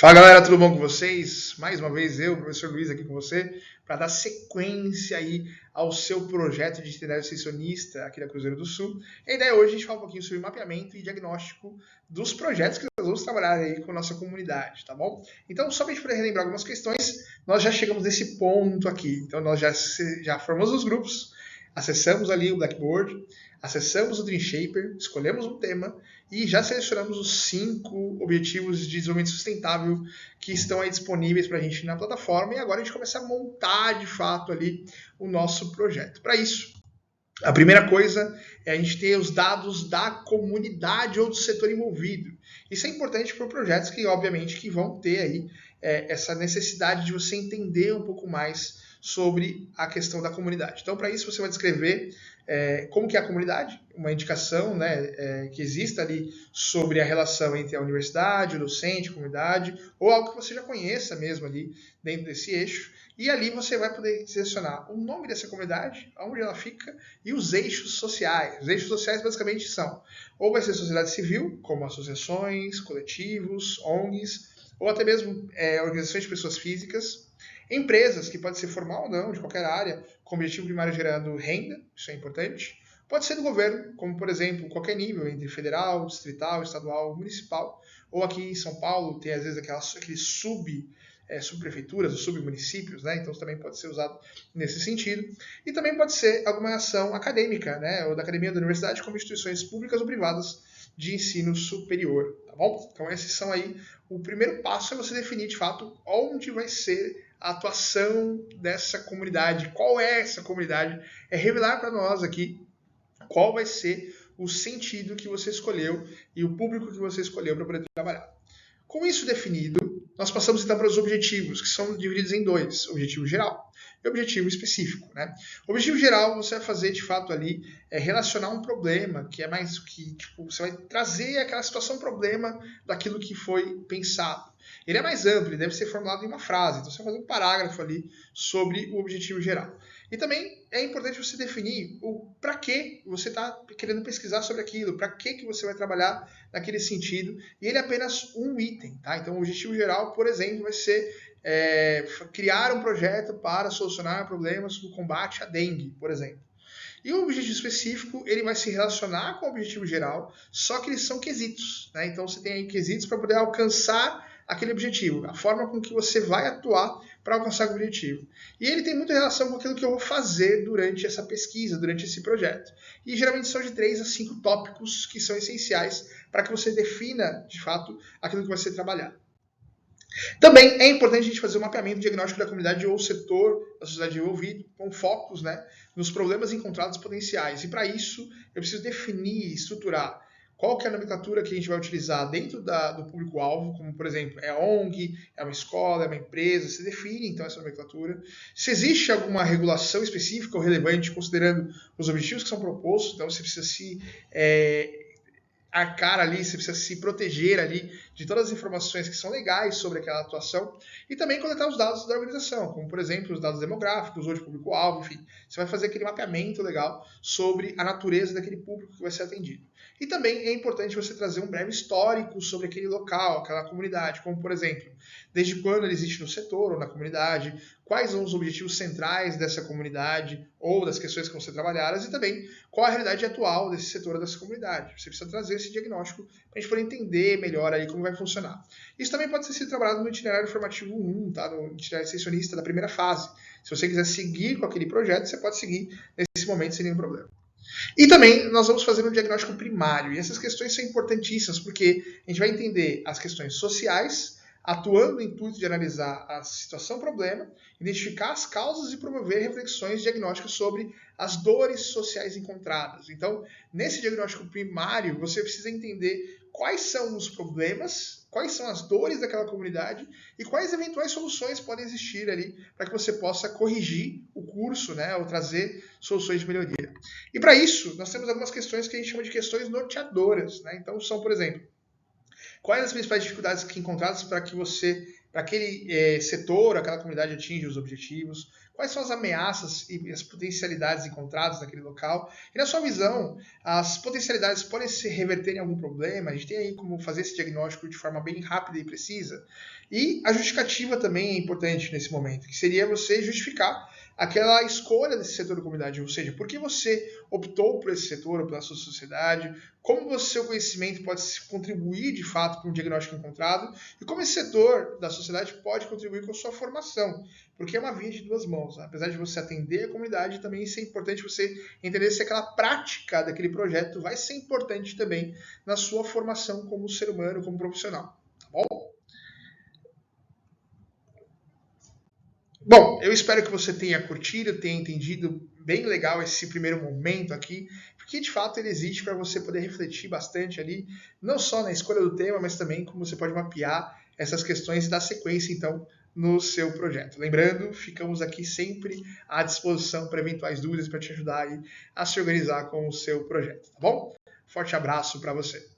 Fala galera, tudo bom com vocês? Mais uma vez eu, professor Luiz, aqui com você para dar sequência aí ao seu projeto de itinerário extensionista aqui da Cruzeiro do Sul. A ideia hoje é a gente falar um pouquinho sobre mapeamento e diagnóstico dos projetos que nós vamos trabalhar aí com a nossa comunidade, tá bom? Então, só para a gente poder relembrar algumas questões, nós já chegamos nesse ponto aqui. Então, nós já formamos os grupos, acessamos ali o Blackboard, acessamos o Dreamshaper, escolhemos um tema e já selecionamos os 5 objetivos de desenvolvimento sustentável que estão aí disponíveis para a gente na plataforma, e agora a gente começa a montar de fato ali o nosso projeto. Para isso, a primeira coisa é a gente ter os dados da comunidade ou do setor envolvido. Isso é importante para projetos que, obviamente, que vão ter aí essa necessidade de você entender um pouco mais sobre a questão da comunidade. Então, para isso, você vai descrever como que é a comunidade, uma indicação que exista ali sobre a relação entre a universidade, o docente, a comunidade, ou algo que você já conheça mesmo ali dentro desse eixo. E ali você vai poder selecionar o nome dessa comunidade, onde ela fica, e os eixos sociais. Os eixos sociais basicamente são, ou vai ser sociedade civil, como associações, coletivos, ONGs, ou até mesmo organizações de pessoas físicas, empresas, que pode ser formal ou não, de qualquer área, com objetivo primário gerando renda, isso é importante. Pode ser do governo, como por exemplo, qualquer nível, entre federal, distrital, estadual, municipal, ou aqui em São Paulo tem às vezes aqueles subprefeituras ou submunicípios, né? Então também pode ser usado nesse sentido. E também pode ser alguma ação acadêmica, né? Ou da academia da universidade, como instituições públicas ou privadas de ensino superior, tá bom? Então esses são aí, o primeiro passo é você definir de fato onde vai ser a atuação dessa comunidade, qual é essa comunidade, é revelar para nós aqui qual vai ser o sentido que você escolheu e o público que você escolheu para poder trabalhar. Com isso definido, nós passamos então para os objetivos, que são divididos em 2, objetivo geral e objetivo específico, né? O objetivo geral você vai fazer de fato ali relacionar um problema, que é mais que tipo, você vai trazer aquela situação problema daquilo que foi pensado. Ele é mais amplo, ele deve ser formulado em uma frase, então você vai fazer um parágrafo ali sobre o objetivo geral. E também é importante você definir o para que você está querendo pesquisar sobre aquilo, para que você vai trabalhar naquele sentido, e ele é apenas um item, tá? Então o objetivo geral, por exemplo, vai ser criar um projeto para solucionar problemas do combate à dengue, por exemplo. E o objetivo específico, ele vai se relacionar com o objetivo geral, só que eles são quesitos, né? Então você tem aí quesitos para poder alcançar aquele objetivo, a forma com que você vai atuar para alcançar o objetivo. E ele tem muita relação com aquilo que eu vou fazer durante essa pesquisa, durante esse projeto. E geralmente são de 3 a 5 tópicos que são essenciais para que você defina, de fato, aquilo que vai ser trabalhado. Também é importante a gente fazer um mapeamento diagnóstico da comunidade ou setor da sociedade envolvido, com focos nos problemas encontrados potenciais. E para isso, eu preciso definir e estruturar qual que é a nomenclatura que a gente vai utilizar dentro do público-alvo, como, por exemplo, é ONG, é uma escola, é uma empresa, você define, então, essa nomenclatura. Se existe alguma regulação específica ou relevante, considerando os objetivos que são propostos, então você precisa se arcar ali, você precisa se proteger ali de todas as informações que são legais sobre aquela atuação e também coletar os dados da organização, como, por exemplo, os dados demográficos ou de público-alvo, enfim. Você vai fazer aquele mapeamento legal sobre a natureza daquele público que vai ser atendido. E também é importante você trazer um breve histórico sobre aquele local, aquela comunidade, como, por exemplo, desde quando ele existe no setor ou na comunidade, quais são os objetivos centrais dessa comunidade ou das questões que vão ser trabalhadas e também qual a realidade atual desse setor ou dessa comunidade. Você precisa trazer esse diagnóstico para a gente poder entender melhor aí como vai funcionar. Isso também pode ser trabalhado no itinerário formativo 1, tá? No itinerário extensionista da primeira fase. Se você quiser seguir com aquele projeto, você pode seguir nesse momento sem nenhum problema. E também nós vamos fazer um diagnóstico primário, e essas questões são importantíssimas, porque a gente vai entender as questões sociais, atuando no intuito de analisar a situação-problema, identificar as causas e promover reflexões diagnósticas sobre as dores sociais encontradas. Então, nesse diagnóstico primário, você precisa entender quais são os problemas, quais são as dores daquela comunidade e quais eventuais soluções podem existir ali para que você possa corrigir o curso, né, ou trazer soluções de melhoria. E para isso, nós temos algumas questões que a gente chama de questões norteadoras, né? Então, são, por exemplo, quais as principais dificuldades que encontradas para que você para aquele setor, aquela comunidade atinge os objetivos, quais são as ameaças e as potencialidades encontradas naquele local. E na sua visão, as potencialidades podem se reverter em algum problema? A gente tem aí como fazer esse diagnóstico de forma bem rápida e precisa. E a justificativa também é importante nesse momento, que seria você justificar aquela escolha desse setor da comunidade, ou seja, por que você optou por esse setor ou pela sua sociedade, como o seu conhecimento pode contribuir de fato para um diagnóstico encontrado e como esse setor da sociedade pode contribuir com a sua formação, porque é uma via de duas mãos. Né? Apesar de você atender a comunidade, também isso é importante você entender se aquela prática daquele projeto vai ser importante também na sua formação como ser humano, como profissional. Tá bom? Bom, eu espero que você tenha curtido, tenha entendido bem legal esse primeiro momento aqui, porque de fato ele existe para você poder refletir bastante ali, não só na escolha do tema, mas também como você pode mapear essas questões e dar sequência, então, no seu projeto. Lembrando, ficamos aqui sempre à disposição para eventuais dúvidas, para te ajudar aí a se organizar com o seu projeto, tá bom? Forte abraço para você.